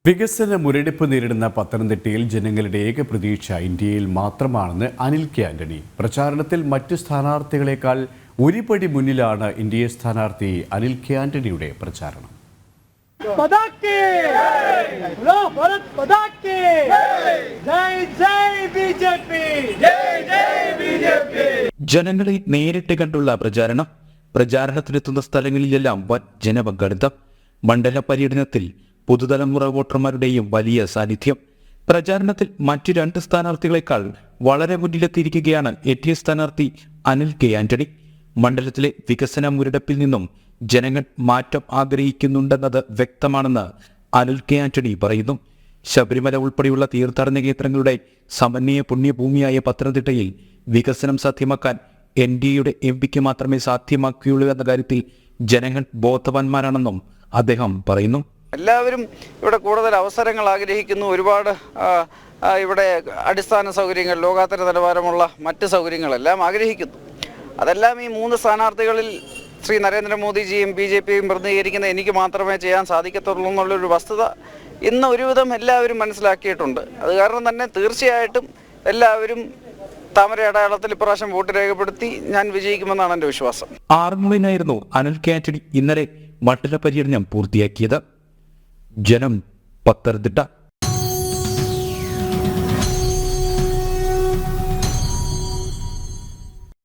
വികസന മുരടിപ്പ് നേരിടുന്ന പത്തനംതിട്ടയിൽ ജനങ്ങളുടെ ഏക പ്രതീക്ഷ ഇന്ത്യയിൽ മാത്രമാണെന്ന് അനിൽ കെ ആന്റണി. പ്രചാരണത്തിൽ മറ്റു സ്ഥാനാർത്ഥികളെക്കാൾ ഒരുപടി മുന്നിലാണ് ഇന്ത്യ സ്ഥാനാർത്ഥി അനിൽ കെ ആന്റണിയുടെ പ്രചാരണം. ജനങ്ങളെ നേരിട്ട് കണ്ടുള്ള പ്രചാരണത്തിനെത്തുന്ന സ്ഥലങ്ങളിലെല്ലാം വൻ ജനപങ്കാളിത്തം. മണ്ഡല പര്യടനത്തിൽ പുതുതലമുറ വോട്ടർമാരുടെയും വലിയ സാന്നിധ്യം. പ്രചാരണത്തിൽ മറ്റു രണ്ട് സ്ഥാനാർത്ഥികളെക്കാൾ വളരെ മുന്നിലെത്തിയിരിക്കുകയാണ് എൻ.ഡി.എ സ്ഥാനാർത്ഥി അനിൽ കെ ആന്റണി. മണ്ഡലത്തിലെ വികസന മുരടിപ്പിൽ നിന്നും ജനങ്ങൾ മാറ്റം ആഗ്രഹിക്കുന്നുണ്ടെന്നത് വ്യക്തമാണെന്ന് അനിൽ കെ ആന്റണി പറയുന്നു. ശബരിമല ഉൾപ്പെടെയുള്ള തീർത്ഥാടന കേന്ദ്രങ്ങളുടെ സമന്വയ പുണ്യഭൂമിയായ പത്തനംതിട്ടയിൽ വികസനം സാധ്യമാക്കാൻ എൻ.ഡി.എയുടെ എം.പിക്ക് മാത്രമേ സാധ്യമാക്കുകയുള്ളൂ എന്ന കാര്യത്തിൽ ജനങ്ങൾ ബോധവാന്മാരാണെന്നും അദ്ദേഹം പറയുന്നു. എല്ലാവരും ഇവിടെ കൂടുതൽ അവസരങ്ങൾ ആഗ്രഹിക്കുന്നു. ഒരുപാട് ഇവിടെ അടിസ്ഥാന സൗകര്യങ്ങൾ, ലോകാത്തര നിലവാരമുള്ള മറ്റ് സൗകര്യങ്ങളെല്ലാം ആഗ്രഹിക്കുന്നു. അതെല്ലാം ഈ മൂന്ന് സ്ഥാനാർത്ഥികളിൽ ശ്രീ നരേന്ദ്രമോദിജിയും BJPയും പ്രതിനിധീകരിക്കുന്ന എനിക്ക് മാത്രമേ ചെയ്യാൻ സാധിക്കത്തുള്ളൂ എന്നുള്ളൊരു വസ്തുത ഇന്ന് ഒരുവിധം എല്ലാവരും മനസ്സിലാക്കിയിട്ടുണ്ട്. അത് കാരണം തന്നെ തീർച്ചയായിട്ടും എല്ലാവരും താമര അടയാളത്തിൽ ഇപ്രാവശ്യം വോട്ട് രേഖപ്പെടുത്തി ഞാൻ വിജയിക്കുമെന്നാണ് എൻ്റെ വിശ്വാസം. ആറന്മുളയിലായിരുന്നു അനിൽ കെ ആന്റണി ഇന്നലെ മണ്ഡല പര്യടനം പൂർത്തിയാക്കിയത്. ജനം, പത്തനംതിട്ട.